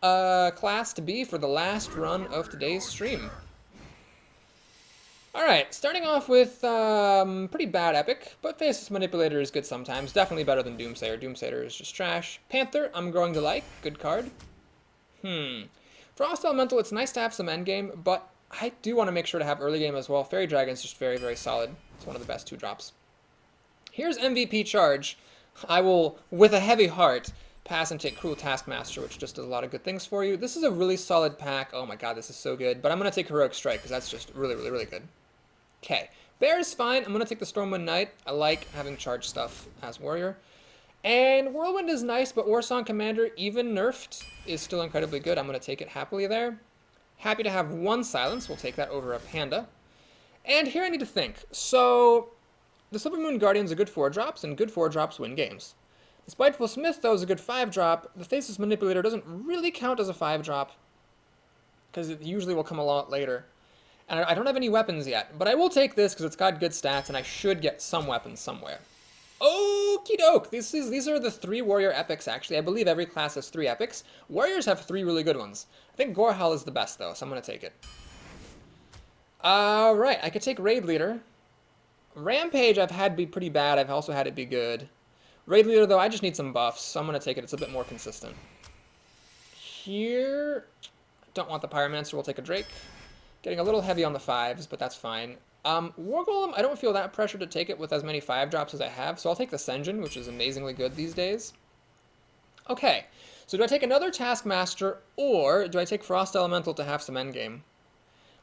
class to be for the last run of today's stream. Alright, starting off with pretty bad epic, but Faceless Manipulator is good sometimes. Definitely better than Doomsayer. Doomsayer is just trash. Panther, I'm growing to like. Good card. Frost Elemental, it's nice to have some endgame, but I do want to make sure to have early game as well. Fairy Dragon's just very, very solid. It's one of the best 2-drops. Here's MVP Charge. I will, with a heavy heart, pass and take Cruel Taskmaster, which just does a lot of good things for you. This is a really solid pack. Oh my god, this is so good. But I'm going to take Heroic Strike, because that's just really, really, really good. Okay, Bear is fine. I'm going to take the Stormwind Knight. I like having charged stuff as Warrior. And Whirlwind is nice, but Warsong Commander, even nerfed, is still incredibly good. I'm going to take it happily there. Happy to have one Silence. We'll take that over a Panda. And here I need to think. So, the Silvermoon Guardian's a good 4-drops, and good 4-drops win games. The Spiteful Smith, though, is a good 5-drop. The Faceless Manipulator doesn't really count as a 5-drop, because it usually will come a lot later. And I don't have any weapons yet, but I will take this because it's got good stats, and I should get some weapons somewhere. Okie doke! These are the 3 warrior epics, actually. I believe every class has 3 epics. Warriors have 3 really good ones. I think Gorehowl is the best, though, so I'm going to take it. Alright, I could take Raid Leader. Rampage I've had be pretty bad. I've also had it be good. Raid Leader, though, I just need some buffs, so I'm going to take it. It's a bit more consistent. Here, don't want the Pyromancer. We'll take a Drake. Getting a little heavy on the 5s, but that's fine. War Golem, I don't feel that pressure to take it with as many 5-drops as I have, so I'll take the Senjin, which is amazingly good these days. Okay, so do I take another Taskmaster, or do I take Frost Elemental to have some endgame?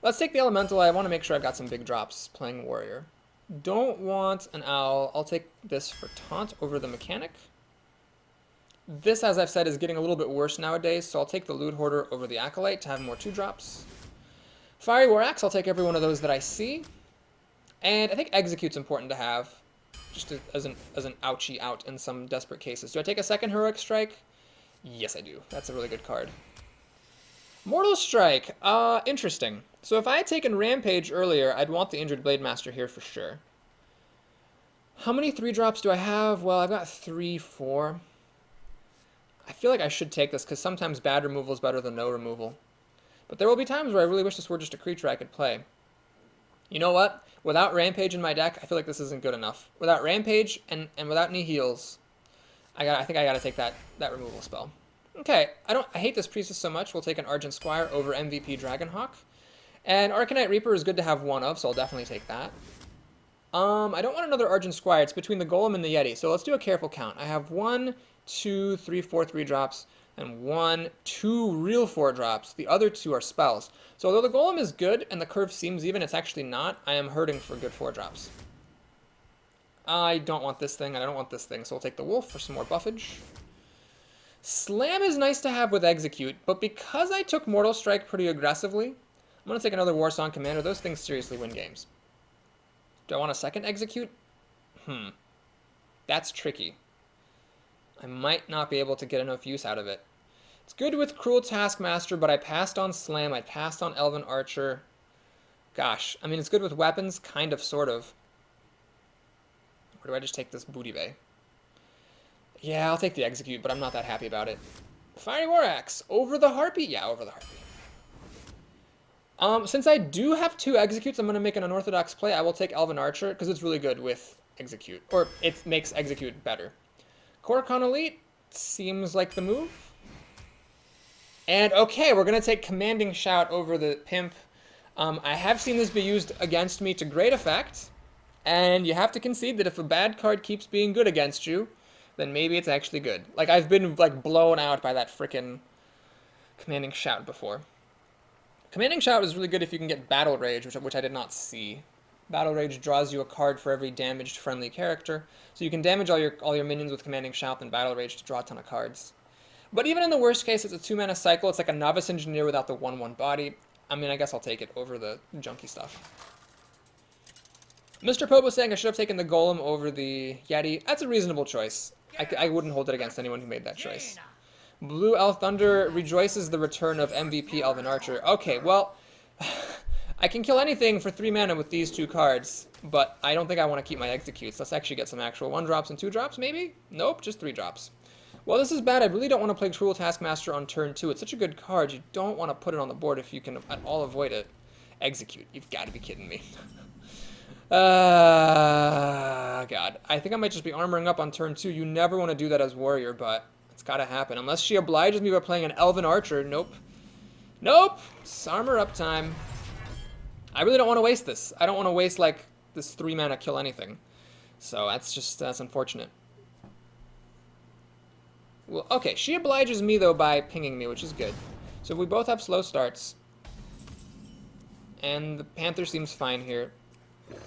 Let's take the Elemental. I want to make sure I've got some big drops playing Warrior. Don't want an Owl. I'll take this for Taunt over the Mechanic. This, as I've said, is getting a little bit worse nowadays, so I'll take the Loot Hoarder over the Acolyte to have more 2-drops. Fiery War Axe, I'll take every one of those that I see. And I think Execute's important to have, just as an ouchie out in some desperate cases. Do I take a second Heroic Strike? Yes, I do. That's a really good card. Mortal Strike. Interesting. So if I had taken Rampage earlier, I'd want the Injured Blade Master here for sure. How many 3-drops do I have? Well, I've got 3, 4. I feel like I should take this, because sometimes bad removal is better than no removal. But there will be times where I really wish this were just a creature I could play. You know what? Without Rampage in my deck, I feel like this isn't good enough. Without Rampage and without any heals, I think I gotta take that removal spell. Okay, I hate this Priestess so much. We'll take an Argent Squire over MVP Dragonhawk. And Arcanite Reaper is good to have one of, so I'll definitely take that. I don't want another Argent Squire. It's between the Golem and the Yeti, so let's do a careful count. I have 1, 2, 3, 4 3-drops. And 1, 2 real 4-drops. The other 2 are spells. So although the Golem is good and the curve seems even, it's actually not. I am hurting for good 4-drops. I don't want this thing, and I don't want this thing, so we'll take the Wolf for some more buffage. Slam is nice to have with Execute, but because I took Mortal Strike pretty aggressively, I'm going to take another Warsong Commander. Those things seriously win games. Do I want a second Execute? That's tricky. I might not be able to get enough use out of it. It's good with Cruel Taskmaster, but I passed on Slam, I passed on Elven Archer. Gosh, I mean, it's good with weapons, kind of, sort of. Or do I just take this Booty Bay? Yeah, I'll take the Execute, but I'm not that happy about it. Fiery War Axe, over the Harpy? Yeah, over the Harpy. Since I do have 2 Executes, I'm going to make an unorthodox play. I will take Elven Archer, because it's really good with Execute. Or, it makes Execute better. Kor'kon Elite seems like the move. And okay, we're going to take Commanding Shout over the Pimp. I have seen this be used against me to great effect. And you have to concede that if a bad card keeps being good against you, then maybe it's actually good. Like, I've been, like, blown out by that frickin' Commanding Shout before. Commanding Shout is really good if you can get Battle Rage, which I did not see. Battle Rage draws you a card for every damaged friendly character, so you can damage all your minions with Commanding Shout and Battle Rage to draw a ton of cards. But even in the worst case, it's a 2-mana cycle. It's like a Novice Engineer without the 1/1 body. I mean, I guess I'll take it over the junky stuff. Mr. Pope was saying I should have taken the Golem over the Yeti. That's a reasonable choice. I wouldn't hold it against anyone who made that choice. Blue Elf Thunder rejoices the return of MVP Elven Archer. Okay, well, I can kill anything for 3 mana with these 2 cards, but I don't think I want to keep my Executes. Let's actually get some actual 1-drops and 2-drops, maybe? Nope, just 3-drops. Well, this is bad. I really don't want to play Cruel Taskmaster on turn 2. It's such a good card. You don't want to put it on the board if you can at all avoid it. Execute. You've got to be kidding me. God. I think I might just be armoring up on turn 2. You never want to do that as warrior, but it's got to happen. Unless she obliges me by playing an Elven Archer. Nope. Nope! It's armor up time. I really don't want to waste this. I don't want to waste, like, this 3 mana kill anything. So that's unfortunate. Well, okay, she obliges me, though, by pinging me, which is good. So we both have slow starts. And the Panther seems fine here.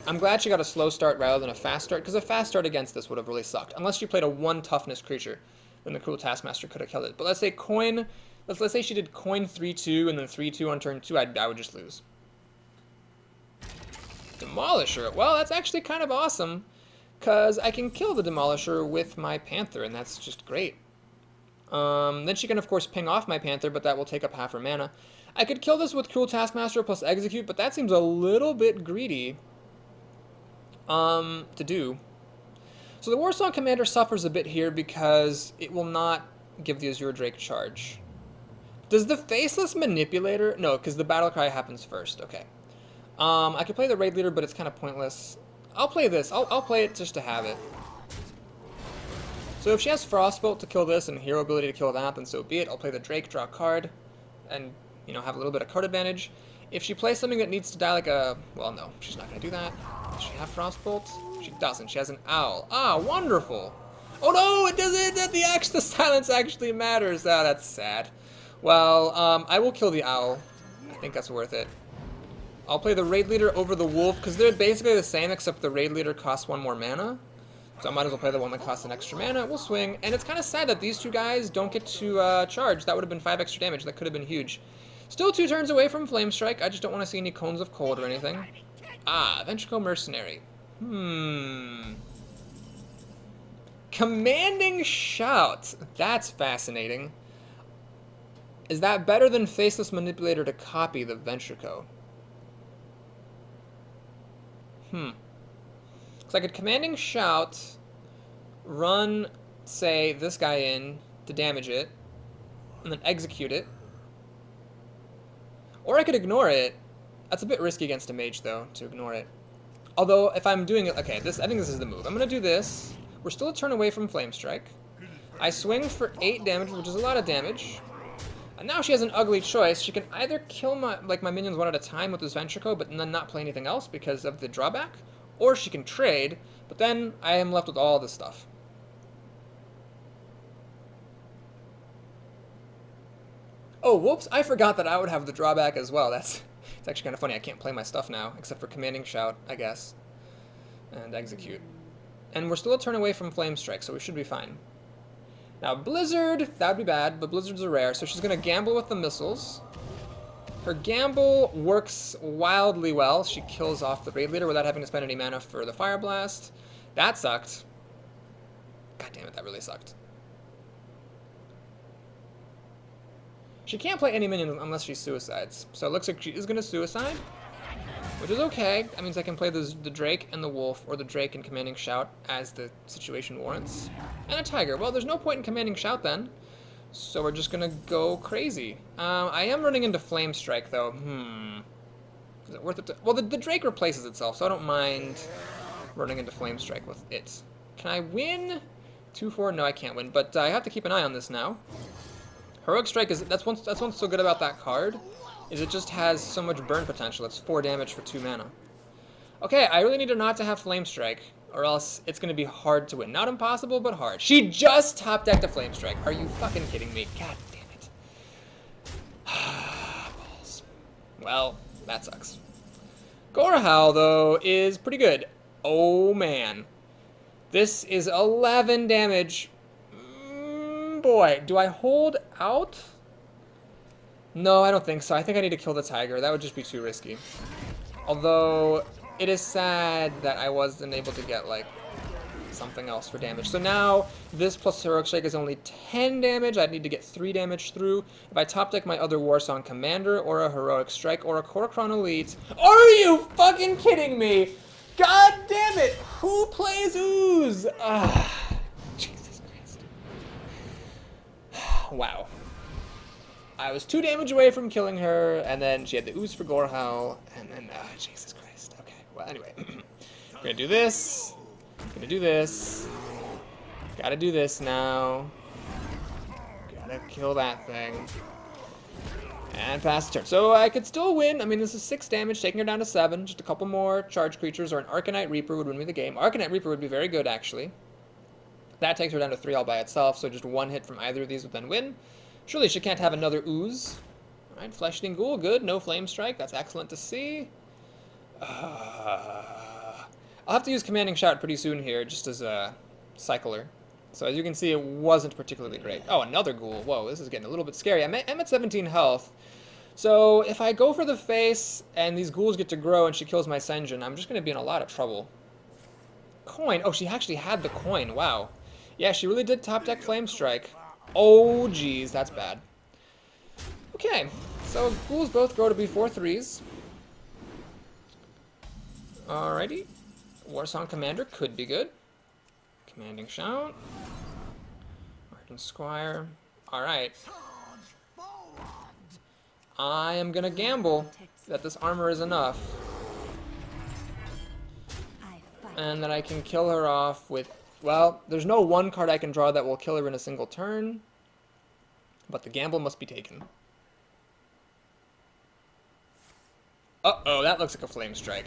I'm glad she got a slow start rather than a fast start, because a fast start against this would have really sucked. Unless she played a 1 toughness creature, then the Cruel Taskmaster could have killed it. But let's say coin... Let's say she did coin 3-2 and then 3-2 on turn 2, I would just lose. Demolisher. Well, that's actually kind of awesome, because I can kill the Demolisher with my Panther, and that's just great. Then she can, of course, ping off my Panther, but that will take up half her mana. I could kill this with Cruel Taskmaster plus Execute, but that seems a little bit greedy to do. So the Warsong Commander suffers a bit here because it will not give the Azure Drake charge. Does the Faceless Manipulator... No, because the Battle Cry happens first. Okay. I could play the Raid Leader, but it's kind of pointless. I'll play this. I'll play it just to have it. So if she has Frostbolt to kill this and Hero ability to kill that, then so be it. I'll play the Drake, draw a card, and, you know, have a little bit of card advantage. If she plays something that needs to die like a... Well, no, she's not going to do that. Does she have Frostbolt? She doesn't. She has an Owl. Ah, wonderful. Oh, no, it doesn't. The silence actually matters. Ah, that's sad. Well, I will kill the Owl. I think that's worth it. I'll play the Raid Leader over the Wolf, because they're basically the same, except the Raid Leader costs 1 more mana. So I might as well play the one that costs an extra mana. We'll swing. And it's kind of sad that these two guys don't get to charge. That would have been 5 extra damage. That could have been huge. Still 2 turns away from Flame Strike. I just don't want to see any Cones of Cold or anything. Ah, Ventricle Mercenary. Commanding Shout. That's fascinating. Is that better than Faceless Manipulator to copy the Ventrico? So I could Commanding Shout, run, say, this guy in to damage it, and then execute it. Or I could ignore it. That's a bit risky against a mage, though, to ignore it. Although, if I'm doing it... Okay, I think this is the move. I'm going to do this. We're still a turn away from Flame Strike. I swing for 8 damage, which is a lot of damage. And now she has an ugly choice. She can either kill my minions one at a time with this Ventrico, but then not play anything else because of the drawback. Or she can trade, but then I am left with all this stuff. Oh, whoops, I forgot that I would have the drawback as well. It's actually kind of funny. I can't play my stuff now, except for Commanding Shout, I guess. And Execute. And we're still a turn away from Flame Strike, so we should be fine. Now, Blizzard, that would be bad, but Blizzards are rare, so she's going to gamble with the missiles. Her gamble works wildly well. She kills off the Raid Leader without having to spend any mana for the Fire Blast. That sucked. God damn it, that really sucked. She can't play any minion unless she suicides. So it looks like she is going to suicide, which is okay. That means I can play the Drake and the Wolf, or the Drake and Commanding Shout as the situation warrants. And a Tiger. Well, there's no point in Commanding Shout then. So we're just going to go crazy. I am running into Flame Strike, though. Is it worth it to... Well, the Drake replaces itself, so I don't mind running into Flame Strike with it. Can I win? 2-4? No, I can't win, but I have to keep an eye on this now. Heroic Strike is... That's what's so good about that card, is it just has so much burn potential. It's 4 damage for 2 mana. Okay, I really need her not to have Flame Strike, or else it's going to be hard to win. Not impossible, but hard. She just top-decked a Flame Strike. Are you fucking kidding me? God damn it. Balls. Well, that sucks. Gorahowl, though, is pretty good. Oh, man. This is 11 damage. Boy, do I hold out? No, I don't think so. I think I need to kill the Tiger. That would just be too risky. Although... It is sad that I wasn't able to get, like, something else for damage. So now, this plus Heroic Strike is only 10 damage. I'd need to get 3 damage through. If I top deck my other Warsong Commander, or a Heroic Strike, or a Korokron Elite... Are you fucking kidding me? God damn it! Who plays Ooze? Ah, Jesus Christ. Wow. I was 2 damage away from killing her, and then she had the ooze for Gorehowl, and then, Jesus Christ. Okay, well, anyway. We're gonna do this. Gonna do this. Gotta do this now. Gotta kill that thing. And pass the turn. So I could still win. I mean, this is 6 damage, taking her down to 7. Just a couple more charge creatures, or an Arcanite Reaper would win me the game. Arcanite Reaper would be very good, actually. That takes her down to 3 all by itself, so just 1 hit from either of these would then win. Surely she can't have another ooze. Alright, Flesh-Eating Ghoul, good. No Flame Strike, that's excellent to see. I'll have to use Commanding Shout pretty soon here, just as a cycler. So as you can see, it wasn't particularly great. Oh, another ghoul. Whoa, this is getting a little bit scary. I'm at 17 health. So if I go for the face and these ghouls get to grow and she kills my Senjin, I'm just going to be in a lot of trouble. Coin. Oh, she actually had the coin. Wow. Yeah, she really did top deck Flame Strike. Oh, geez, that's bad. Okay, so ghouls both grow to be 4/3s. Alrighty. Warsong Commander could be good. Commanding Shout. Arden Squire. Alright. I am gonna gamble that this armor is enough. And that I can kill her off with... Well, there's no 1 card I can draw that will kill her in a single turn. But the gamble must be taken. Uh-oh, that looks like a Flame Strike.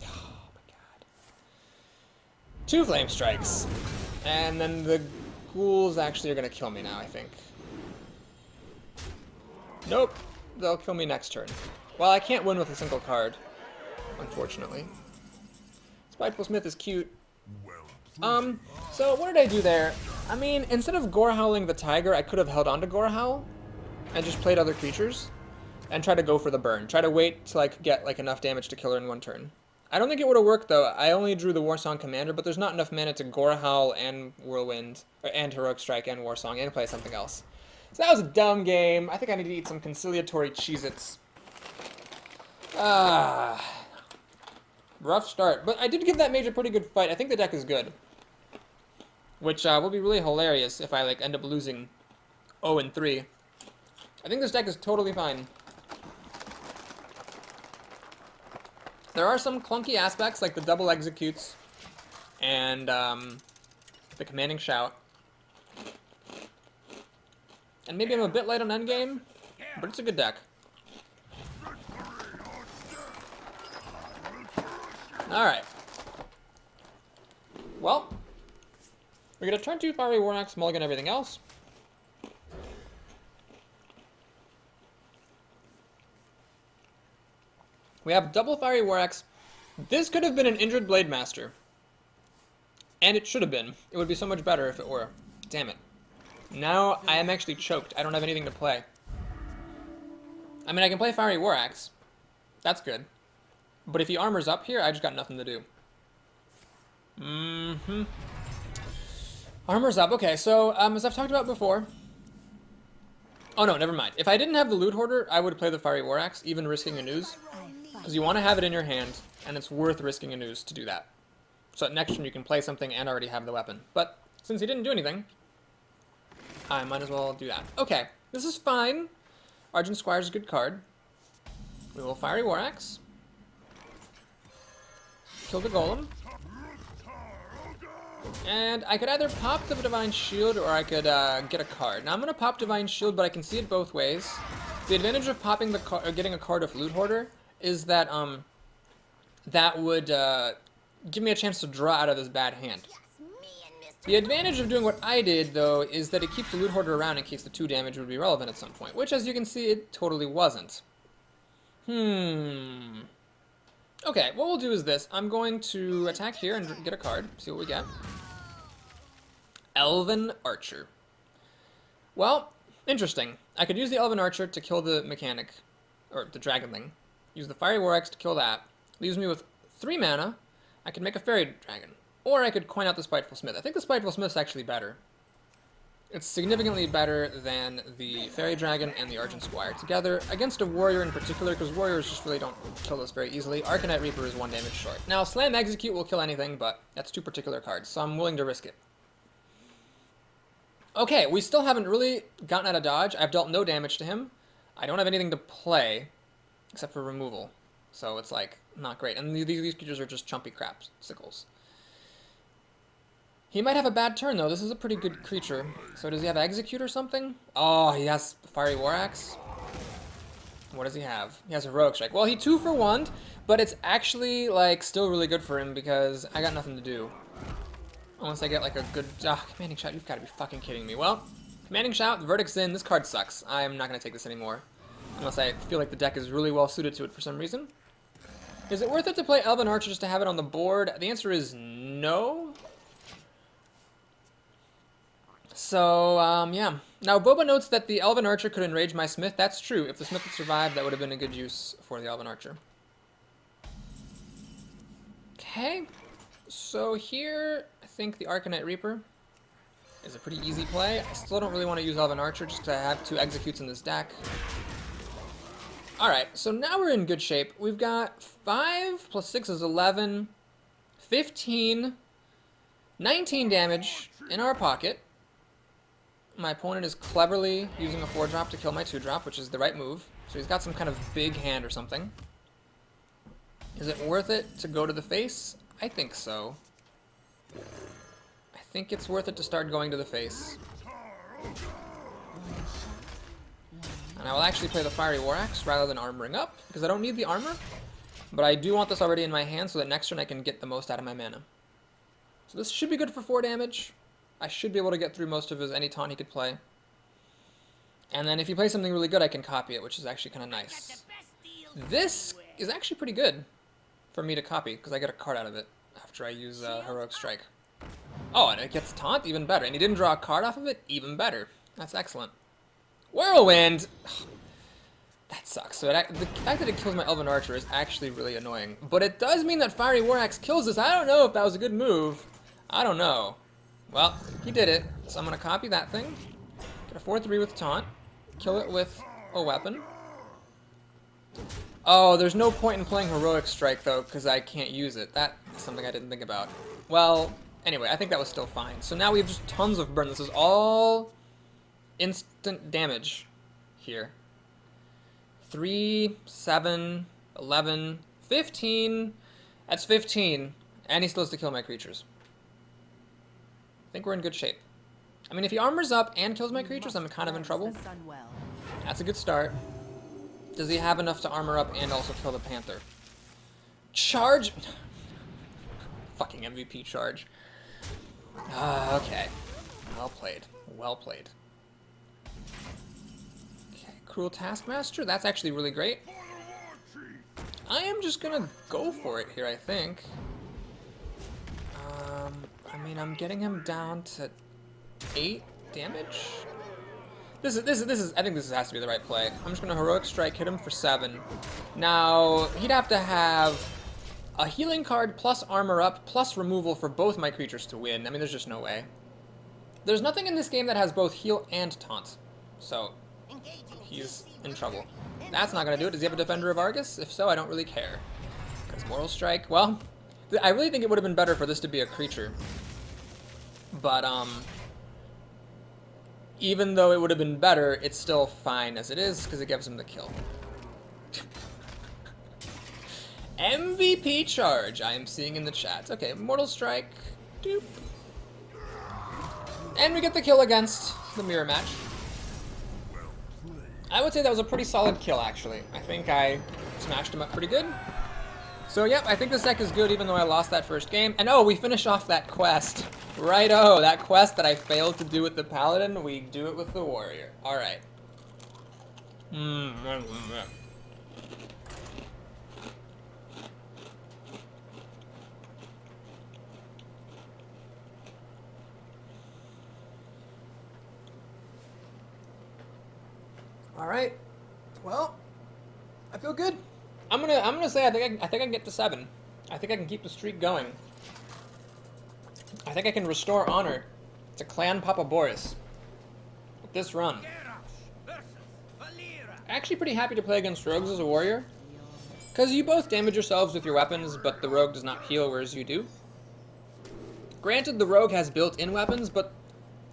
Oh my god. 2 Flame Strikes. And then the ghouls actually are going to kill me now, I think. Nope. They'll kill me next turn. Well, I can't win with a single card, unfortunately. Spiteful Smith is cute. So what did I do there? I mean, instead of Gorehowling the Tiger, I could have held on to Gorehowl and just played other creatures and try to go for the burn. Try to wait till I could get like enough damage to kill her in 1 turn. I don't think it would have worked though. I only drew the Warsong Commander, but there's not enough mana to Gorehowl and Whirlwind, and Heroic Strike and Warsong and play something else. So that was a dumb game. I think I need to eat some conciliatory Cheez-Its. Rough start. But I did give that mage a pretty good fight. I think the deck is good. Which will be really hilarious if I like end up losing 0-3. I think this deck is totally fine. There are some clunky aspects, like the double executes and the Commanding Shout. And maybe I'm a bit light on endgame, but it's a good deck. Alright. Well, we're going to turn 2 Fiery War Axe, mulligan everything else. We have double Fiery War Axe. This could have been an Injured Blade Master. And it should have been. It would be so much better if it were. Damn it. Now I am actually choked. I don't have anything to play. I mean, I can play Fiery War Axe. That's good. But if he armors up here, I just got nothing to do. Armor's up. Okay, so as I've talked about before... Oh no, never mind. If I didn't have the Loot Hoarder, I would play the Fiery War Axe, even risking a News. Because you want to have it in your hand, and it's worth risking a News to do that. So next turn you can play something and already have the weapon. But since he didn't do anything, I might as well do that. Okay, this is fine. Argent Squire's a good card. We will Fiery War Axe. Kill the Golem. And I could either pop the Divine Shield or I could get a card. Now I'm going to pop Divine Shield, but I can see it both ways. The advantage of popping the or getting a card of Loot Hoarder is that that would give me a chance to draw out of this bad hand. The advantage of doing what I did, though, is that it keeps the Loot Hoarder around in case the 2 damage would be relevant at some point, which, as you can see, it totally wasn't. Okay, what we'll do is this. I'm going to attack here and get a card, see what we get. Elven Archer. Well, interesting. I could use the Elven Archer to kill the mechanic, or the dragon thing. Use the Fiery War Axe to kill that. Leaves me with 3 mana. I could make a Fairy Dragon. Or I could coin out the Spiteful Smith. I think the Spiteful Smith's actually better. It's significantly better than the Fairy Dragon and the Argent Squire together, against a Warrior in particular, because Warriors just really don't kill us very easily. Arcanite Reaper is 1 damage short. Now, Slam Execute will kill anything, but that's 2 particular cards, so I'm willing to risk it. Okay, we still haven't really gotten out of dodge. I've dealt no damage to him. I don't have anything to play except for removal. So it's like not great. And these creatures are just chumpy crapsicles. He might have a bad turn though. This is a pretty good creature. So does he have execute or something? Oh, he has fiery war axe. What does he have? He has heroic strike. Well, he 2 for 1, but it's actually like still really good for him because I got nothing to do. Unless I get like a good commanding shout. You've got to be fucking kidding me. Well, commanding shout, the verdict's in. This card sucks. I'm not going to take this anymore. Unless I feel like the deck is really well suited to it for some reason. Is it worth it to play Elven Archer just to have it on the board? The answer is no. So, yeah. Now, Boba notes that the Elven Archer could enrage my Smith. That's true. If the Smith had survived, that would have been a good use for the Elven Archer. Okay. So here, I think the Arcanite Reaper is a pretty easy play. I still don't really want to use Elven Archer just because I have 2 executes in this deck. Alright, so now we're in good shape. We've got 5 plus 6 is 11, 15, 19 damage in our pocket. My opponent is cleverly using a 4-drop to kill my 2-drop, which is the right move. So he's got some kind of big hand or something. Is it worth it to go to the face? I think so. I think it's worth it to start going to the face. And I will actually play the Fiery War Axe rather than armoring up, because I don't need the armor. But I do want this already in my hand so that next turn I can get the most out of my mana. So this should be good for 4 damage. I should be able to get through most of his any taunt he could play. And then if he plays something really good, I can copy it, which is actually kind of nice. This is actually pretty good for me to copy, because I get a card out of it after I use Heroic Strike. Oh, and it gets taunt, even better. And he didn't draw a card off of it, even better. That's excellent. Whirlwind! That sucks. So the fact that it kills my Elven Archer is actually really annoying. But it does mean that Fiery War Axe kills this. I don't know if that was a good move. I don't know. Well, he did it. So I'm going to copy that thing. Get a 4-3 with taunt. Kill it with a weapon. Oh, there's no point in playing Heroic Strike, though, because I can't use it. That is something I didn't think about. Well, anyway, I think that was still fine. So now we have just tons of burn. This is all instant damage here. 3, 7, 11, 15. That's 15. And he still has to kill my creatures. I think we're in good shape. I mean, if he armors up and kills my creatures, I'm kind of in trouble. That's a good start. Does he have enough to armor up and also kill the Panther? Charge! Fucking MVP charge. Okay. Well played. Well played. Okay, Cruel Taskmaster. That's actually really great. I am just gonna go for it here, I think. I mean, I'm getting him down to 8 damage. This is. I think this has to be the right play. I'm just gonna Heroic Strike, hit him for 7. Now he'd have to have a healing card plus armor up plus removal for both my creatures to win. I mean, there's just no way. There's nothing in this game that has both heal and taunt, so he's in trouble. That's not gonna do it. Does he have a Defender of Argus? If so, I don't really care. Because Mortal Strike. Well, I really think it would have been better for this to be a creature. But even though it would have been better, it's still fine as it is, because it gives him the kill. MVP charge, I am seeing in the chat. Okay, Mortal Strike. Doop. And we get the kill against the mirror match. I would say that was a pretty solid kill, actually. I think I smashed him up pretty good. So, yep, I think this deck is good, even though I lost that first game. And, oh, we finish off that quest. Righto, that quest that I failed to do with the Paladin, we do it with the Warrior. All right. All right. Well, I feel good. I'm gonna say I think I can get to 7. I think I can keep the streak going. I think I can restore honor to Clan Papa Boris with this run. Actually pretty happy to play against rogues as a warrior, because you both damage yourselves with your weapons, but the rogue does not heal, whereas you do. Granted, the rogue has built-in weapons, but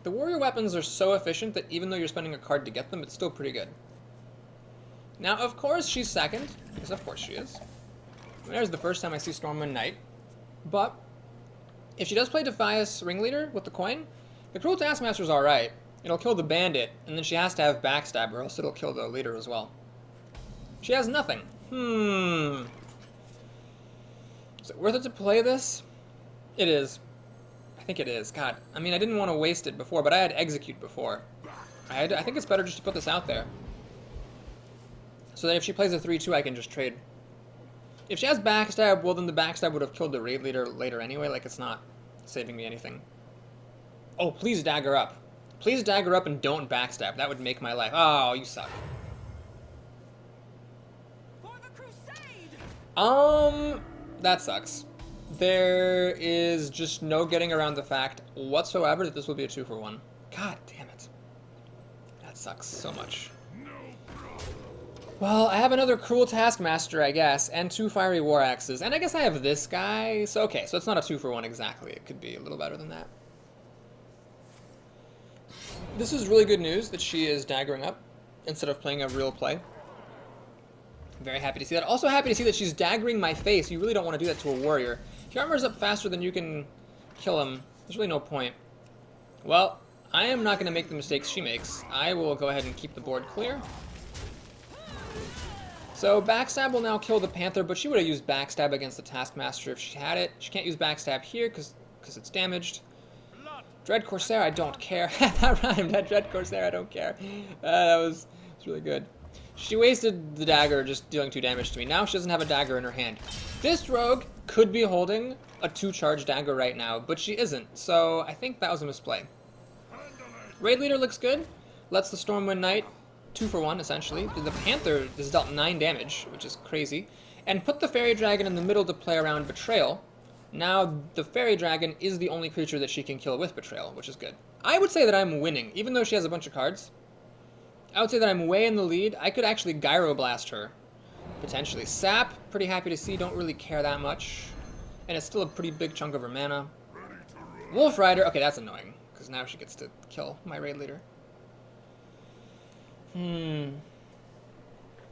The warrior weapons are so efficient that even though you're spending a card to get them, it's still pretty good. Now, of course, she's second, because of course she is. There's the first time I see Stormwind Knight. But if she does play Defias Ringleader with the coin, the Cruel Taskmaster's alright. It'll kill the bandit, and then she has to have Backstab, or else it'll kill the leader as well. She has nothing. Is it worth it to play this? It is. I think it is. God, I mean, I didn't want to waste it before, but I had Execute before. I think it's better just to put this out there. So that if she plays a 3-2, I can just trade. If she has Backstab, well, then the Backstab would have killed the raid leader later anyway. Like, it's not saving me anything. Oh, please dagger up. Please dagger up and don't Backstab. That would make my life. Oh, you suck. For the crusade! That sucks. There is just no getting around the fact whatsoever that this will be a 2-for-1. God damn it. That sucks so much. Well, I have another Cruel Taskmaster, I guess, and 2 Fiery War Axes, and I guess I have this guy. So, okay, so it's not a 2-for-1 exactly. It could be a little better than that. This is really good news that she is daggering up instead of playing a real play. Very happy to see that. Also happy to see that she's daggering my face. You really don't want to do that to a warrior. If your armor's up faster than you can kill him, there's really no point. Well, I am not going to make the mistakes she makes. I will go ahead and keep the board clear. So Backstab will now kill the Panther, but she would have used Backstab against the Taskmaster if she had it. She can't use Backstab here because it's damaged. Dread Corsair, I don't care. That rhymed. Dread Corsair, I don't care. That was really good. She wasted the dagger just dealing 2 damage to me. Now she doesn't have a dagger in her hand. This rogue could be holding a 2-charge dagger right now, but she isn't. So I think that was a misplay. Raid Leader looks good. Lets the Stormwind Knight 2-for-1, essentially. The Panther has dealt 9 damage, which is crazy. And put the Fairy Dragon in the middle to play around Betrayal. Now, the Fairy Dragon is the only creature that she can kill with Betrayal, which is good. I would say that I'm winning, even though she has a bunch of cards. I would say that I'm way in the lead. I could actually Gyroblast her, potentially. Sap, pretty happy to see, don't really care that much. And it's still a pretty big chunk of her mana. Wolf Rider, okay, that's annoying, because now she gets to kill my raid leader.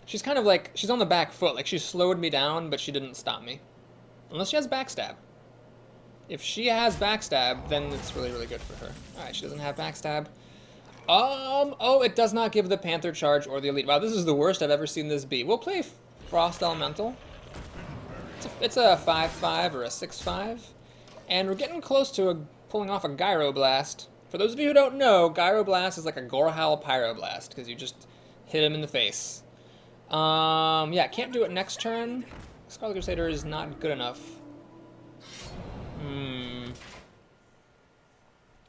She's kind of like, she's on the back foot. Like, she slowed me down, but she didn't stop me. Unless she has Backstab. If she has Backstab, then it's really, really good for her. Alright, she doesn't have Backstab. Oh, it does not give the Panther charge or the Elite. Wow, this is the worst I've ever seen this be. We'll play Frost Elemental. It's a 5-5 or a 6-5. And we're getting close to pulling off a Gyroblast. For those of you who don't know, Gyroblast is like a Gorehowl Pyroblast, because you just hit him in the face. Yeah, can't do it next turn. Scarlet Crusader is not good enough.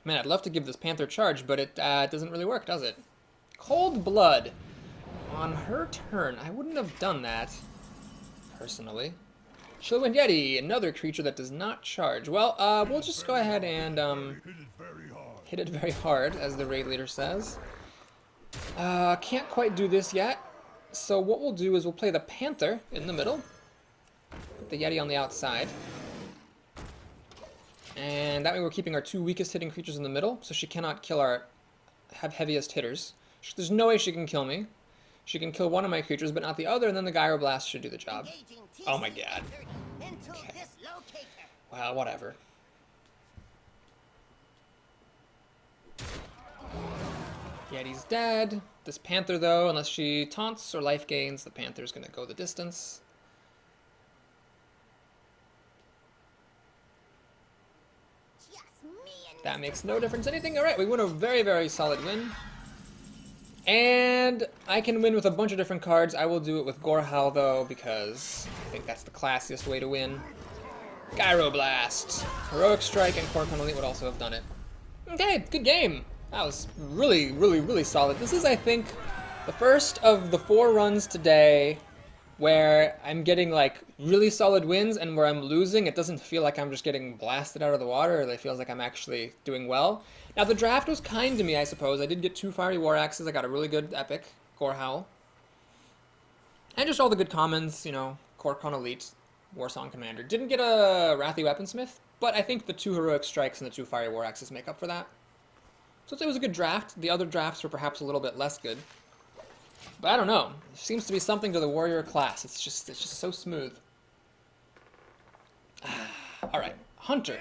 Man, I'd love to give this Panther charge, but it doesn't really work, does it? Cold Blood. On her turn, I wouldn't have done that, personally. Chillwind Yeti, another creature that does not charge. Well, we'll just go ahead and hit it very hard, as the raid leader says. Can't quite do this yet. So what we'll do is we'll play the Panther in the middle. Put the Yeti on the outside. And that way we're keeping our 2 weakest hitting creatures in the middle, so she cannot kill our heaviest hitters. There's no way she can kill me. She can kill one of my creatures, but not the other, and then the Gyroblast should do the job. Oh my god. Okay. Well, whatever. Yeti's dead. This Panther, though, unless she taunts or life gains, the Panther's gonna go the distance. That makes no difference anything. Alright, we win a very, very solid win. And I can win with a bunch of different cards. I will do it with Gorehowl, though, because I think that's the classiest way to win. Gyroblast. Heroic Strike and Korkon Elite would also have done it. Okay, good game. That was really, really, really solid. This is, I think, the first of the 4 runs today where I'm getting, like, really solid wins, and where I'm losing, it doesn't feel like I'm just getting blasted out of the water, or it feels like I'm actually doing well. Now, the draft was kind to me, I suppose. I did get 2 Fiery War Axes. I got a really good Epic, Gorehowl. And just all the good commons, you know, Korkon Elite, Warsong Commander. Didn't get a Wrathy Weaponsmith, but I think the 2 Heroic Strikes and the 2 Fiery War Axes make up for that. So it was a good draft. The other drafts were perhaps a little bit less good. But I don't know. There seems to be something to the warrior class. It's just so smooth. Alright, Hunter.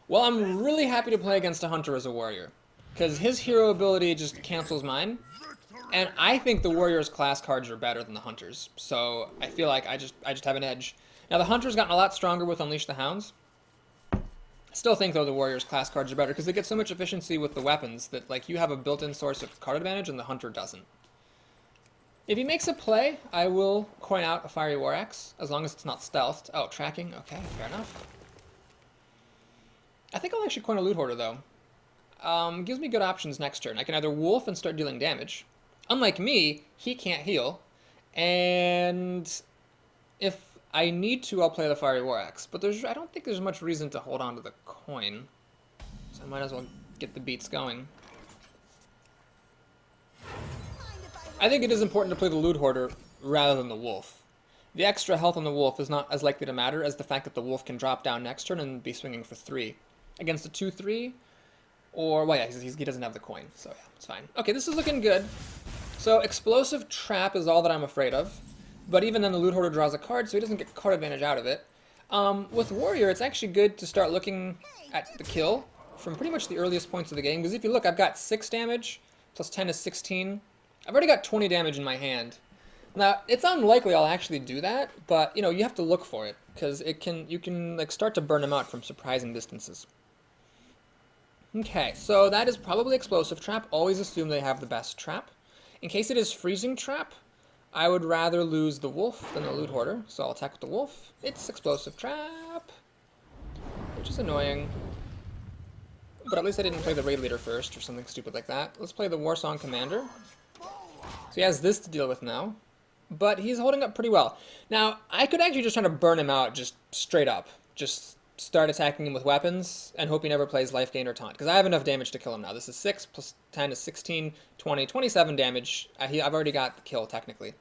Well, I'm really happy to play against a Hunter as a warrior. Because his hero ability just cancels mine. And I think the warrior's class cards are better than the Hunter's. So I feel like I just have an edge. Now the Hunter's gotten a lot stronger with Unleash the Hounds. Still think though the warrior's class cards are better because they get so much efficiency with the weapons that like you have a built-in source of card advantage and the Hunter doesn't. If he makes a play, I will coin out a Fiery War Axe, as long as it's not stealthed. Oh, tracking. Okay, fair enough. I think I'll actually coin a Loot Hoarder, though. Gives me good options next turn. I can either Wolf and start dealing damage. Unlike me, he can't heal. And if I need to, I'll play the Fiery War Axe. But I don't think there's much reason to hold on to the coin. So I might as well get the beats going. I think it is important to play the Loot Hoarder rather than the Wolf. The extra health on the Wolf is not as likely to matter as the fact that the Wolf can drop down next turn and be swinging for 3. Against a 2-3, or, well, yeah, he doesn't have the coin, so yeah, it's fine. Okay, this is looking good. So Explosive Trap is all that I'm afraid of, but even then the Loot Hoarder draws a card, so he doesn't get card advantage out of it. With Warrior, it's actually good to start looking at the kill from pretty much the earliest points of the game, because if you look, I've got 6 damage, plus 10 is 16. I've already got 20 damage in my hand. Now, it's unlikely I'll actually do that, but, you know, you have to look for it, because you can, like, start to burn them out from surprising distances. Okay, so that is probably Explosive Trap. Always assume they have the best trap. In case it is Freezing Trap, I would rather lose the Wolf than the Loot Hoarder, so I'll attack with the Wolf. It's Explosive Trap, which is annoying. But at least I didn't play the Raid Leader first, or something stupid like that. Let's play the Warsong Commander. So he has this to deal with now, but he's holding up pretty well. Now, I could actually just try to burn him out just straight up. Just start attacking him with weapons and hope he never plays Life Gain or Taunt, because I have enough damage to kill him now. This is 6 plus 10 is 16, 20, 27 damage. I've already got the kill, technically.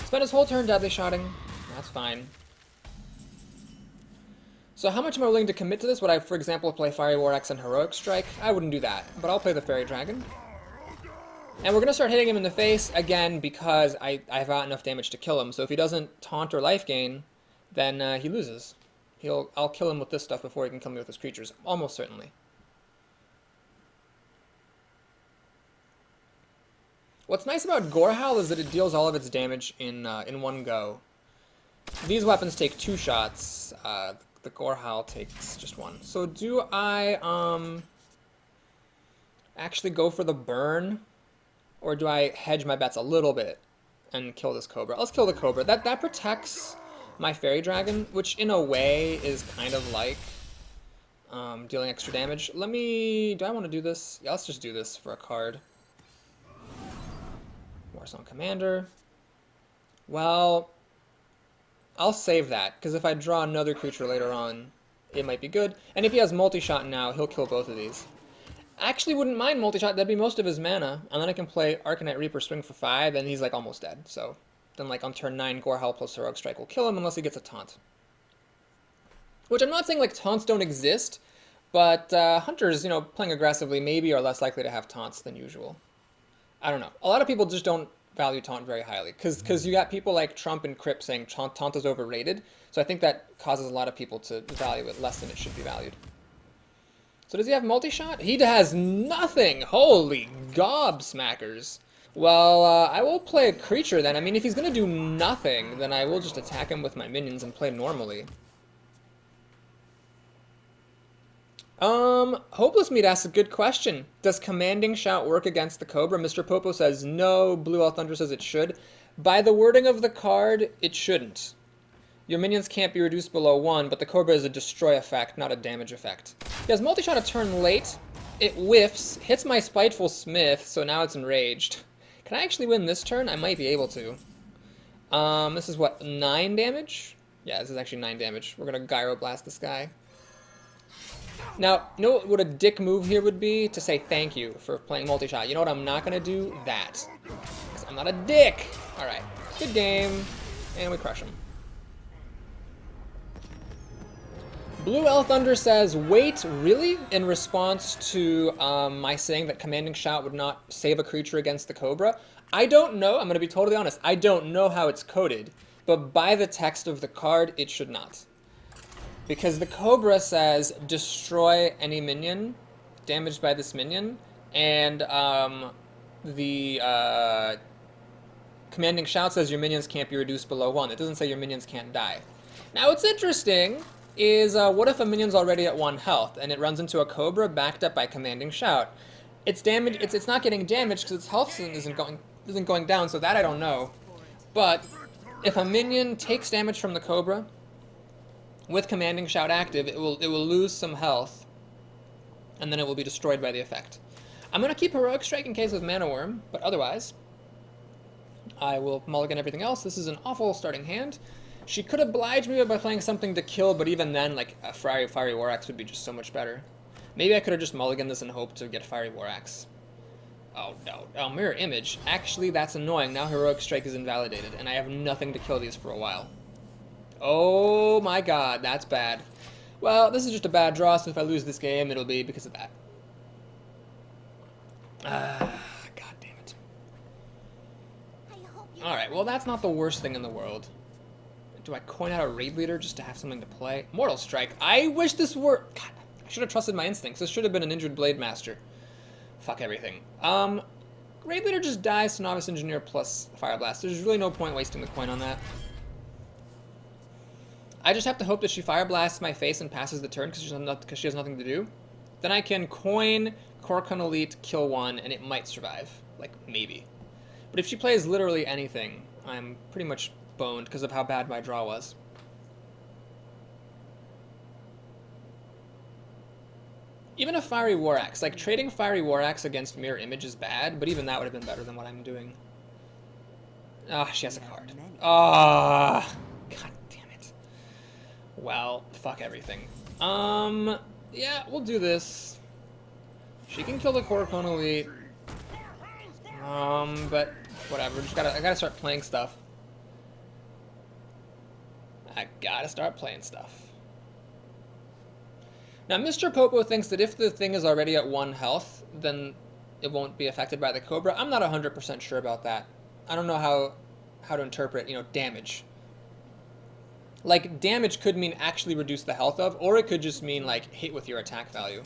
Spent his whole turn Deadly Shotting. That's fine. So how much am I willing to commit to this? Would I, for example, play Fiery War Axe and Heroic Strike? I wouldn't do that, but I'll play the Fairy Dragon. And we're going to start hitting him in the face, again, because I've got enough damage to kill him. So if he doesn't taunt or life gain, then he loses. I'll kill him with this stuff before he can kill me with his creatures, almost certainly. What's nice about Gorehowl is that it deals all of its damage in one go. These weapons take 2 shots. The Gorehowl takes just 1. So do I actually go for the burn? Or do I hedge my bets a little bit and kill this Cobra? Let's kill the Cobra. That protects my Fairy Dragon, which in a way is kind of like dealing extra damage. Do I want to do this? Yeah, let's just do this for a card. Warsong Commander. Well, I'll save that, because if I draw another creature later on, it might be good. And if he has multi-shot now, he'll kill both of these. Actually wouldn't mind multi-shot, that'd be most of his mana, and then I can play Arcanite Reaper, swing for 5, and he's like almost dead, so then like on turn 9, Gorehowl plus Heroic Strike will kill him unless he gets a taunt. Which I'm not saying like taunts don't exist, but hunters, you know, playing aggressively maybe are less likely to have taunts than usual. I don't know. A lot of people just don't value taunt very highly, because you got people like Trump and Crip saying taunt is overrated, so I think that causes a lot of people to value it less than it should be valued. So does he have multi-shot? He has nothing! Holy gobsmackers! Well, I will play a creature then. I mean, if he's gonna do nothing, then I will just attack him with my minions and play normally. Hopeless Meat asks a good question. Does Commanding Shout work against the Cobra? Mr. Popo says no, Blue Elf Thunder says it should. By the wording of the card, it shouldn't. Your minions can't be reduced below 1, but the Cobra is a destroy effect, not a damage effect. He has multi-shot a turn late. It whiffs, hits my Spiteful Smith, so now it's enraged. Can I actually win this turn? I might be able to. This is what, 9 damage? Yeah, this is actually 9 damage. We're gonna Gyroblast this guy. Now, you know what a dick move here would be? To say thank you for playing multi-shot. You know what I'm not gonna do? That. Because I'm not a dick! Alright, good game. And we crush him. Blue Elf Thunder says, wait, really? In response to my saying that Commanding Shout would not save a creature against the Cobra. I don't know, I'm going to be totally honest, I don't know how it's coded, but by the text of the card, it should not. Because the Cobra says, destroy any minion damaged by this minion, and the Commanding Shout says your minions can't be reduced below 1. It doesn't say your minions can't die. Now, what's interesting is what if a minion's already at 1 health and it runs into a Cobra backed up by Commanding Shout? It's damaged. It's not getting damaged because its health isn't going down. So that I don't know. But if a minion takes damage from the Cobra with Commanding Shout active, it will lose some health, and then it will be destroyed by the effect. I'm gonna keep Heroic Strike in case of Mana Worm, but otherwise, I will mulligan everything else. This is an awful starting hand. She could oblige me by playing something to kill, but even then, like, a Fiery War Axe would be just so much better. Maybe I could have just mulliganed this and hoped to get Fiery War Axe. Oh, no. Oh, Mirror Image. Actually, that's annoying. Now Heroic Strike is invalidated, and I have nothing to kill these for a while. Oh my god, that's bad. Well, this is just a bad draw, so if I lose this game, it'll be because of that. God damn it. Alright, well, that's not the worst thing in the world. Do I coin out a Raid Leader just to have something to play? Mortal Strike. I wish this were... God, I should have trusted my instincts. This should have been an Injured Blade Master. Fuck everything. Raid Leader just dies to Novice Engineer plus Fire Blast. There's really no point wasting the coin on that. I just have to hope that she Fire Blasts my face and passes the turn because she has nothing to do. Then I can coin Korkun Elite, kill 1, and it might survive. Like, maybe. But if she plays literally anything, I'm pretty much boned because of how bad my draw was. Even a Fiery War Axe. Like, trading Fiery War Axe against Mirror Image is bad, but even that would have been better than what I'm doing. Ah, she has a card. Ah, god damn it. Well, fuck everything. Yeah, we'll do this. She can kill the Korkun Elite. But whatever. I gotta start playing stuff. I gotta start playing stuff. Now, Mr. Popo thinks that if the thing is already at 1 health, then it won't be affected by the Cobra. I'm not 100% sure about that. I don't know how to interpret, damage. Like, damage could mean actually reduce the health of, or it could just mean, like, hit with your attack value.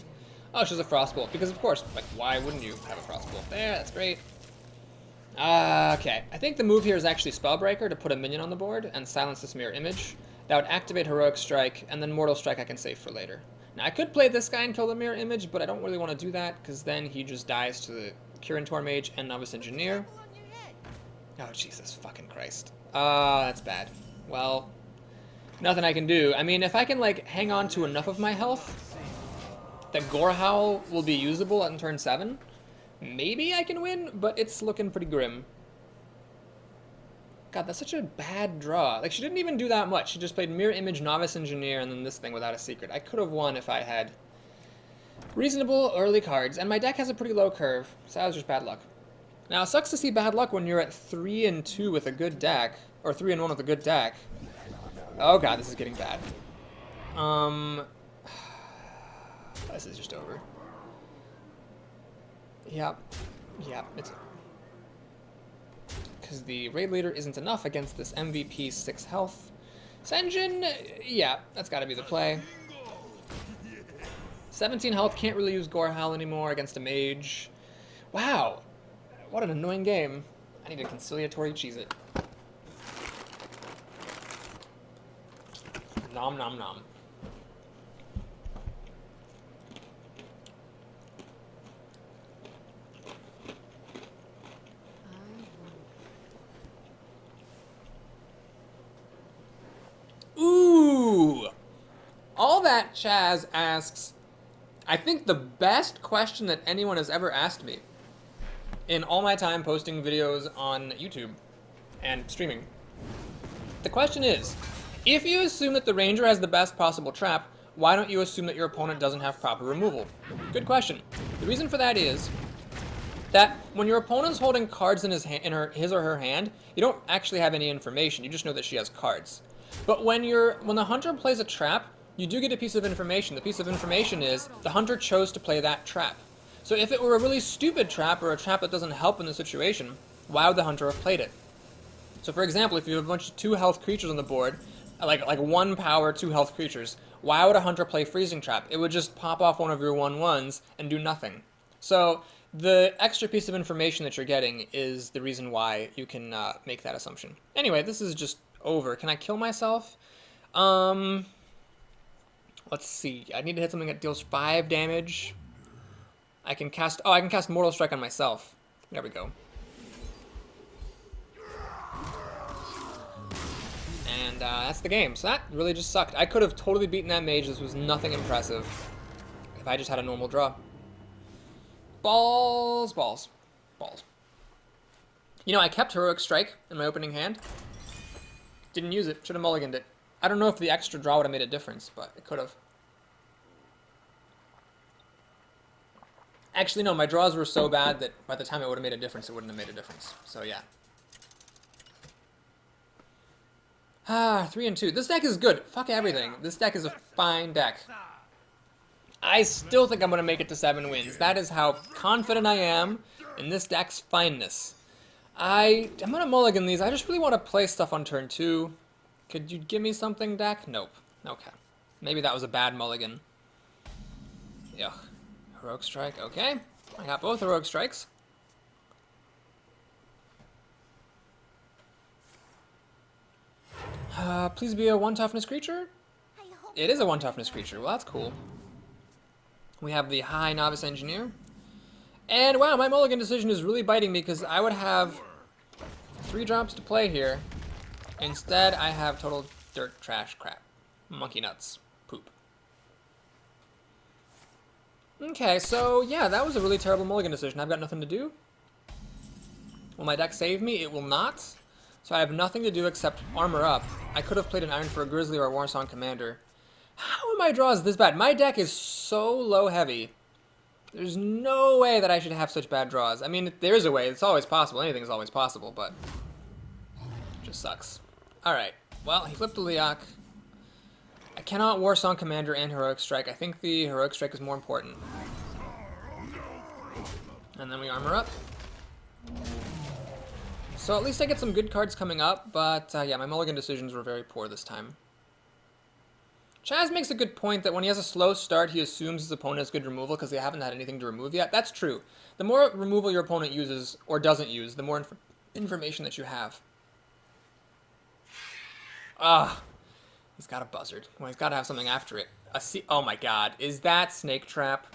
Oh, she has a Frostbolt, because of course, like, why wouldn't you have a Frostbolt? There, that's great. Okay, I think the move here is actually Spellbreaker to put a minion on the board and silence this Mirror Image. That would activate Heroic Strike, and then Mortal Strike I can save for later. Now, I could play this guy and kill the Mirror Image, but I don't really want to do that, because then he just dies to the Kirin Mage and Novice Engineer. Oh, Jesus fucking Christ. That's bad. Well, nothing I can do. I mean, if I can, like, hang on to enough of my health that Gore Howl will be usable on turn 7, maybe I can win, but it's looking pretty grim. God, that's such a bad draw. Like, she didn't even do that much. She just played Mirror Image, Novice Engineer, and then this thing without a secret. I could have won if I had reasonable early cards, and my deck has a pretty low curve, so that was just bad luck. Now, it sucks to see bad luck when you're at 3-2 with a good deck, or 3-1 with a good deck. Oh god, this is getting bad. This is just over. Yep, it's over. Because the Raid Leader isn't enough against this MVP 6 health. Senjin, yeah, that's gotta be the play. 17 health, can't really use Gore Howl anymore against a mage. Wow, what an annoying game. I need a conciliatory Cheez-It. Nom nom nom. Ooh! All That Chaz asks, I think the best question that anyone has ever asked me in all my time posting videos on YouTube and streaming. The question is, if you assume that the Ranger has the best possible trap, why don't you assume that your opponent doesn't have proper removal? Good question. The reason for that is that when your opponent's holding cards in his or her hand, you don't actually have any information. You just know that she has cards. But when the hunter plays a trap, you do get a piece of information. The piece of information is the hunter chose to play that trap. So if it were a really stupid trap or a trap that doesn't help in the situation, why would the hunter have played it? So for example, if you have a bunch of 2 health creatures on the board, like 1 power, 2 health creatures, why would a hunter play freezing trap? It would just pop off one of your 1/1s and do nothing. So the extra piece of information that you're getting is the reason why you can make that assumption. Anyway, this is just over. Can I kill myself? Let's see. I need to hit something that deals 5 damage. I can cast Mortal Strike on myself. There we go. And that's the game. So that really just sucked. I could have totally beaten that mage. This was nothing impressive if I just had a normal draw. Balls, balls, balls. You know, I kept Heroic Strike in my opening hand. Didn't use it. Should have mulliganed it. I don't know if the extra draw would have made a difference, but it could have. Actually, no, my draws were so bad that by the time it would have made a difference, it wouldn't have made a difference. So, yeah. 3 and 2. This deck is good. Fuck everything. This deck is a fine deck. I still think I'm going to make it to 7 wins. That is how confident I am in this deck's fineness. I'm going to mulligan these. I just really want to play stuff on turn 2. Could you give me something, deck? Nope. Okay. Maybe that was a bad mulligan. Ugh. Heroic Strike. Okay. I got both Heroic Strikes. Please be a 1 toughness creature? It is a 1 toughness creature. Well, that's cool. We have the High Novice Engineer. And wow, my mulligan decision is really biting me because I would have 3 drops to play here. Instead, I have total dirt, trash, crap. Monkey nuts. Poop. Okay, so yeah, that was a really terrible mulligan decision. I've got nothing to do. Will my deck save me? It will not. So I have nothing to do except armor up. I could have played an Iron for a Grizzly or a Warsong Commander. How are my draws this bad? My deck is so low heavy. There's no way that I should have such bad draws. I mean, there is a way. It's always possible. Anything is always possible, but it just sucks. Alright, well, he flipped a Leok. I cannot Warsong Commander and Heroic Strike. I think the Heroic Strike is more important. And then we armor up. So at least I get some good cards coming up, but yeah, my mulligan decisions were very poor this time. Chaz makes a good point that when he has a slow start, he assumes his opponent has good removal because they haven't had anything to remove yet. That's true. The more removal your opponent uses, or doesn't use, the more information that you have. Ah, he's got a buzzard. Well, he's got to have something after it. Oh my god, is that Snake Trap?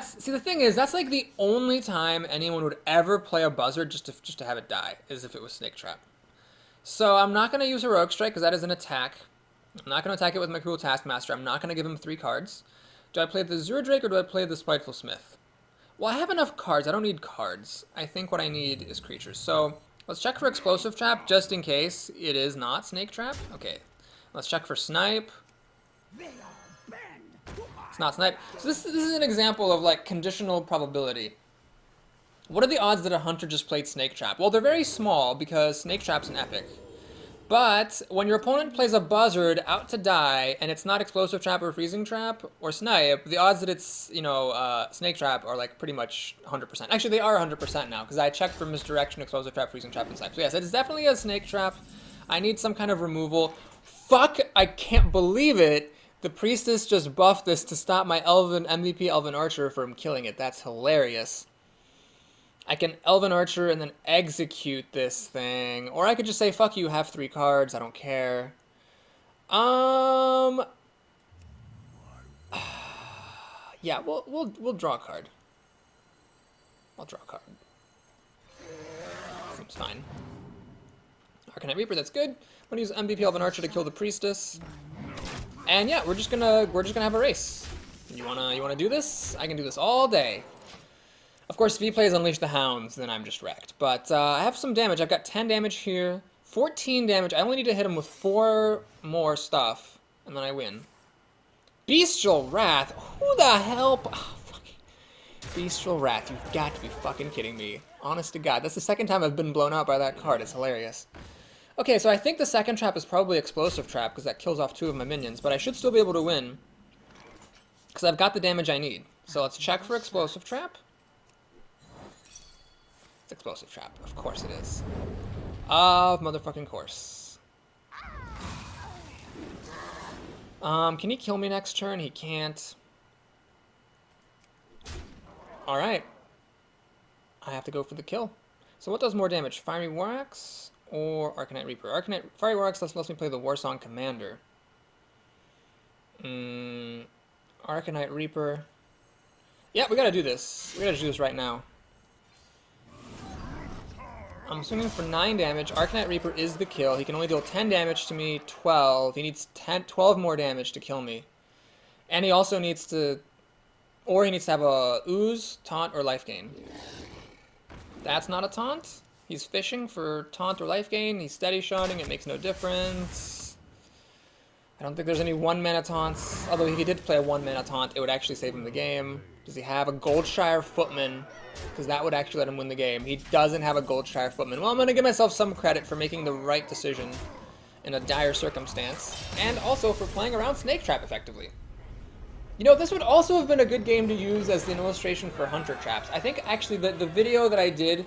See, the thing is, that's like the only time anyone would ever play a buzzard just to have it die, is if it was Snake Trap. So I'm not going to use Heroic Strike because that is an attack. I'm not going to attack it with my Cruel Taskmaster. I'm not going to give him 3 cards. Do I play the Zuradrake or do I play the Spiteful Smith? Well, I have enough cards. I don't need cards. I think what I need is creatures. So let's check for Explosive Trap just in case it is not Snake Trap. Okay, let's check for Snipe. It's not Snipe. So this is an example of like conditional probability. What are the odds that a hunter just played Snake Trap? Well, they're very small because Snake Trap's an epic. But when your opponent plays a buzzard out to die and it's not Explosive Trap or Freezing Trap or Snipe, the odds that it's, you know, Snake Trap are like pretty much 100%. Actually, they are 100% now because I checked for Misdirection, Explosive Trap, Freezing Trap, and Snipe. So yes, it is definitely a Snake Trap. I need some kind of removal. Fuck, I can't believe it. The Priestess just buffed this to stop my MVP Elven Archer from killing it. That's hilarious. I can Elven Archer and then execute this thing. Or I could just say, fuck you, have 3 cards, I don't care. Yeah, we'll draw a card. I'll draw a card. Seems fine. Arcanite Reaper, that's good. I'm gonna use MVP Elven Archer to kill the Priestess. And yeah, we're just gonna have a race. You wanna do this? I can do this all day. Of course, if he plays Unleash the Hounds, then I'm just wrecked. But I have some damage. I've got 10 damage here, 14 damage. I only need to hit him with 4 more stuff, and then I win. Bestial Wrath? Who the hell? Oh, fucking Bestial Wrath, you've got to be fucking kidding me. Honest to God, that's the second time I've been blown out by that card. It's hilarious. Okay, so I think the second trap is probably Explosive Trap, because that kills off 2 of my minions, but I should still be able to win, because I've got the damage I need. So let's check for Explosive Trap. It's Explosive Trap. Of course it is. Of motherfucking course. Can he kill me next turn? He can't. Alright. I have to go for the kill. So what does more damage? Fiery War Axe or Arcanite Reaper? Fiery War Axe lets me play the Warsong Commander. Arcanite Reaper. Yeah, we gotta do this. We gotta do this right now. I'm swinging for 9 damage. Arcanite Reaper is the kill. He can only deal 10 damage to me, 12. He needs 12 more damage to kill me. And he also needs to... Or he needs to have a Ooze, Taunt, or Life Gain. That's not a Taunt. He's fishing for Taunt or Life Gain. He's steady shotting. It makes no difference. I don't think there's any 1-mana taunts. Although if he did play a 1-mana taunt, it would actually save him the game. Does he have a Goldshire Footman? Because that would actually let him win the game. He doesn't have a Goldshire Footman. Well, I'm going to give myself some credit for making the right decision in a dire circumstance. And also for playing around Snake Trap effectively. You know, this would also have been a good game to use as an illustration for Hunter Traps. I think actually the video that I did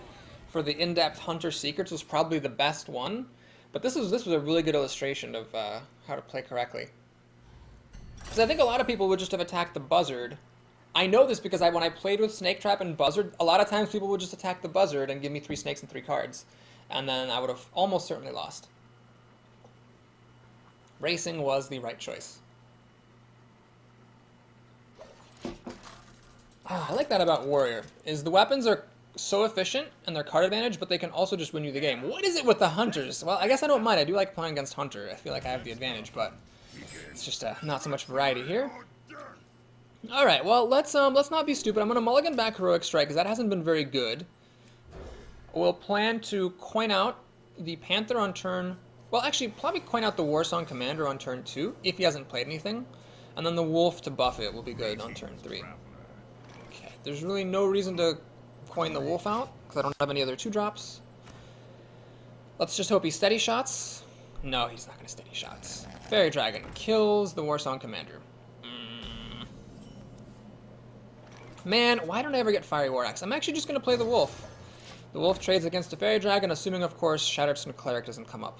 for the in-depth Hunter Secrets was probably the best one. But this was a really good illustration of how to play correctly. Because I think a lot of people would just have attacked the Buzzard. I know this because when I played with Snake Trap and Buzzard, a lot of times people would just attack the Buzzard and give me 3 snakes and 3 cards. And then I would have almost certainly lost. Racing was the right choice. I like that about Warrior, is the weapons are so efficient and their card advantage, but they can also just win you the game. What is it with the Hunters? Well, I guess I don't mind. I do like playing against Hunter. I feel like I have the advantage, but it's just not so much variety here. All right, well, let's not be stupid. I'm going to mulligan back Heroic Strike, because that hasn't been very good. We'll plan to coin out the Panther on turn... Well, actually, probably coin out the Warsong Commander on turn 2, if he hasn't played anything. And then the Wolf to buff it will be good on turn 3. Okay, there's really no reason to coin the Wolf out, because I don't have any other 2-drops. Let's just hope he steady shots. No, he's not going to steady shots. Fairy Dragon kills the Warsong Commander. Man, why don't I ever get Fiery War Axe? I'm actually just going to play the Wolf. The Wolf trades against a Fairy Dragon, assuming, of course, Shattered Stone Cleric doesn't come up.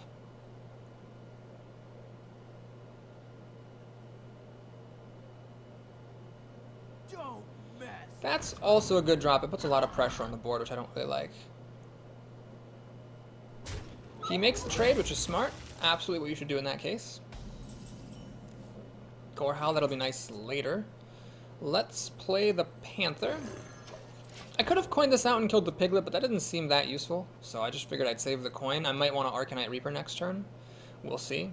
Don't mess. That's also a good drop. It puts a lot of pressure on the board, which I don't really like. He makes the trade, which is smart. Absolutely what you should do in that case. Gorehowl, that'll be nice later. Let's play the Panther. I could have coined this out and killed the Piglet, but that didn't seem that useful, so I just figured I'd save the coin. I might want to Arcanite Reaper next turn. We'll see.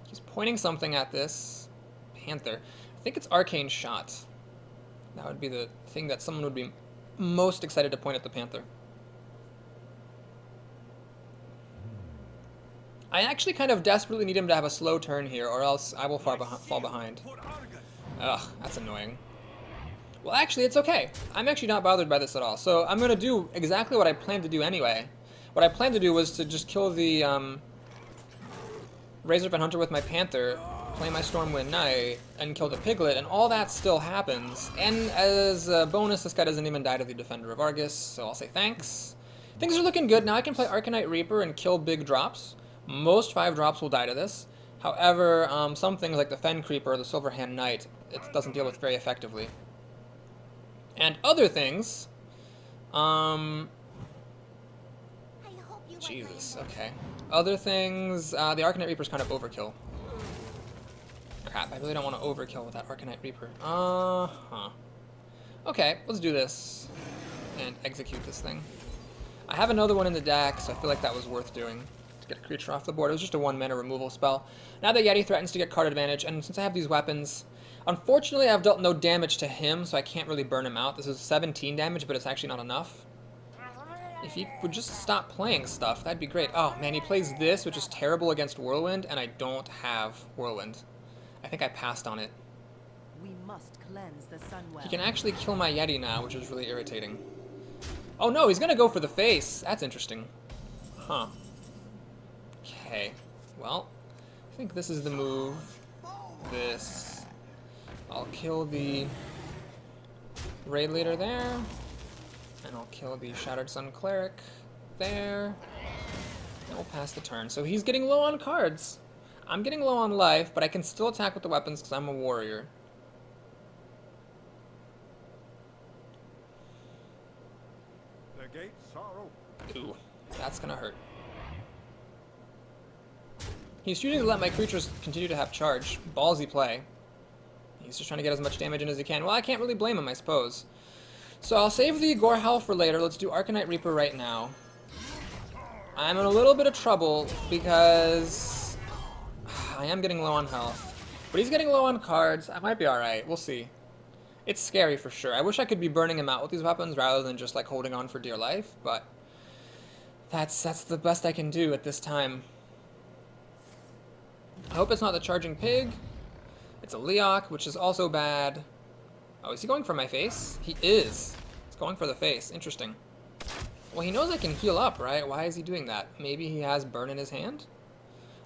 He's pointing something at this Panther. I think it's Arcane Shot. That would be the thing that someone would be most excited to point at the Panther. I actually kind of desperately need him to have a slow turn here, or else I will fall behind. Ugh, that's annoying. Well, actually, it's okay. I'm actually not bothered by this at all. So I'm going to do exactly what I planned to do anyway. What I planned to do was to just kill the Razorfen Hunter with my Panther, play my Stormwind Knight, and kill the Piglet, and all that still happens. And as a bonus, this guy doesn't even die to the Defender of Argus, so I'll say thanks. Things are looking good. Now I can play Arcanite Reaper and kill big drops. Most 5-drops will die to this. However, some things like the Fen Creeper or the Silverhand Knight, it doesn't deal with very effectively. And other things, Jesus, okay. Other things, the Arcanite Reaper's kind of overkill. Crap, I really don't want to overkill with that Arcanite Reaper. Okay, let's do this and execute this thing. I have another one in the deck, so I feel like that was worth doing. Get a creature off the board. It was just a 1-mana removal spell. Now the Yeti threatens to get card advantage, and since I have these weapons, unfortunately I've dealt no damage to him, so I can't really burn him out. This is 17 damage, but it's actually not enough. If he would just stop playing stuff, that'd be great. Oh man, he plays this, which is terrible against Whirlwind, and I don't have Whirlwind. I think I passed on it. We must cleanse the Sunwell. He can actually kill my Yeti now, which is really irritating. Oh no, he's gonna go for the face. That's interesting. Huh. Okay. Well, I think this is the move. This. I'll kill the raid leader there. And I'll kill the Shattered Sun Cleric there. And we'll pass the turn. So he's getting low on cards. I'm getting low on life, but I can still attack with the weapons because I'm a warrior. The gates are open. Ooh, that's gonna hurt. He's choosing to let my creatures continue to have charge. Ballsy play. He's just trying to get as much damage in as he can. Well, I can't really blame him, I suppose. So I'll save the Gore Howl for later. Let's do Arcanite Reaper right now. I'm in a little bit of trouble because I am getting low on health. But he's getting low on cards. I might be alright. We'll see. It's scary for sure. I wish I could be burning him out with these weapons rather than just like holding on for dear life, but that's the best I can do at this time. I hope it's not the Charging Pig. It's a Leok, which is also bad. Oh, is he going for my face? He is. He's going for the face. Interesting. Well, he knows I can heal up, right? Why is he doing that? Maybe he has burn in his hand?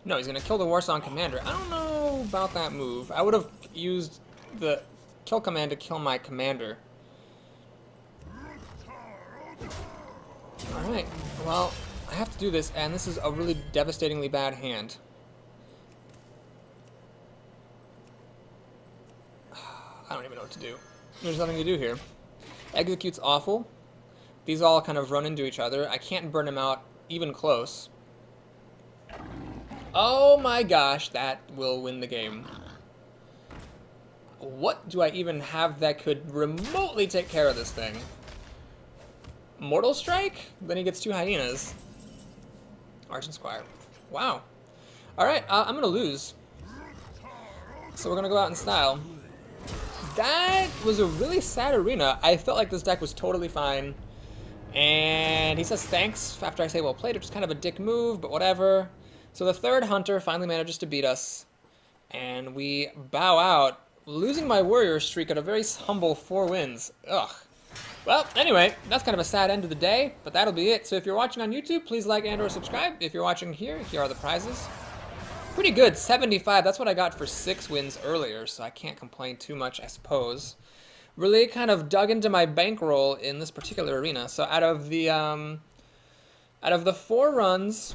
No, he's going to kill the Warsong Commander. I don't know about that move. I would have used the kill command to kill my commander. Alright, well, I have to do this, and this is a really devastatingly bad hand. I don't even know what to do. There's nothing to do here. Execute's awful. These all kind of run into each other. I can't burn him out even close. Oh my gosh, that will win the game. What do I even have that could remotely take care of this thing? Mortal Strike? Then he gets 2 hyenas. Argent Squire. Wow. Alright, I'm gonna lose. So we're gonna go out in style. That was a really sad arena. I felt like this deck was totally fine. And he says thanks after I say well played, which is kind of a dick move, but whatever. So the third hunter finally manages to beat us. And we bow out, losing my warrior streak at a very humble 4 wins. Ugh. Well, anyway, that's kind of a sad end of the day, but that'll be it. So if you're watching on YouTube, please like and or subscribe. If you're watching here are the prizes. Pretty good, 75. That's what I got for 6 wins earlier, so I can't complain too much, I suppose. Really kind of dug into my bankroll in this particular arena. So out of the 4 runs,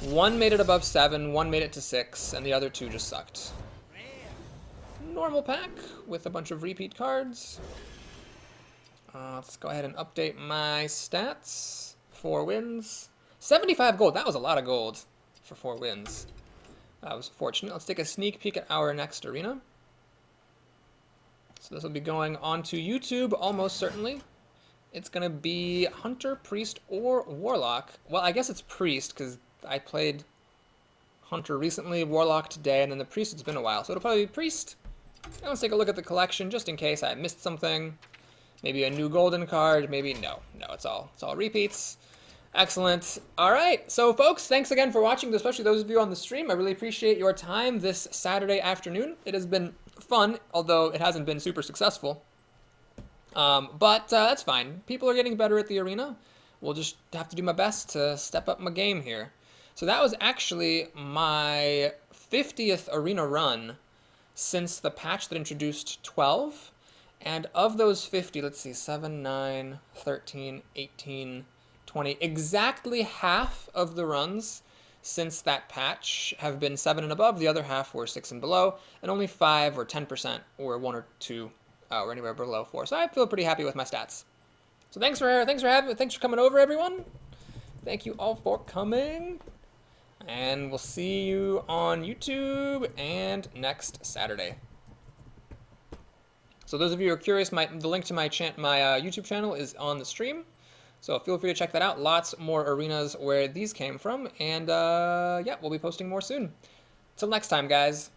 1 made it above 7, 1 made it to 6, and the other 2 just sucked. Normal pack with a bunch of repeat cards. Let's go ahead and update my stats. 4 wins. 75 gold. That was a lot of gold for 4 wins. That was fortunate. Let's take a sneak peek at our next arena. So this will be going onto YouTube almost certainly. It's going to be Hunter, Priest, or Warlock. Well, I guess it's Priest because I played Hunter recently, Warlock today, and then the Priest, it's been a while. So it'll probably be Priest. And let's take a look at the collection just in case I missed something. Maybe a new golden card, maybe no, it's all repeats. Excellent. All right, so folks, thanks again for watching, especially those of you on the stream. I really appreciate your time this Saturday afternoon. It has been fun, although it hasn't been super successful. But that's fine. People are getting better at the arena. We'll just have to do my best to step up my game here. So that was actually my 50th arena run since the patch that introduced 12. And of those 50, let's see, 7, 9, 13, 18, 20, exactly half of the runs since that patch have been 7 and above. The other half were 6 and below, and only 5 or 10% or 1 or 2 or anywhere below 4. So I feel pretty happy with my stats. So thanks for coming over, everyone. Thank you all for coming, and we'll see you on YouTube and next Saturday. So those of you who are curious, the link to my YouTube channel is on the stream. So feel free to check that out. Lots more arenas where these came from. And yeah, we'll be posting more soon. Till next time, guys.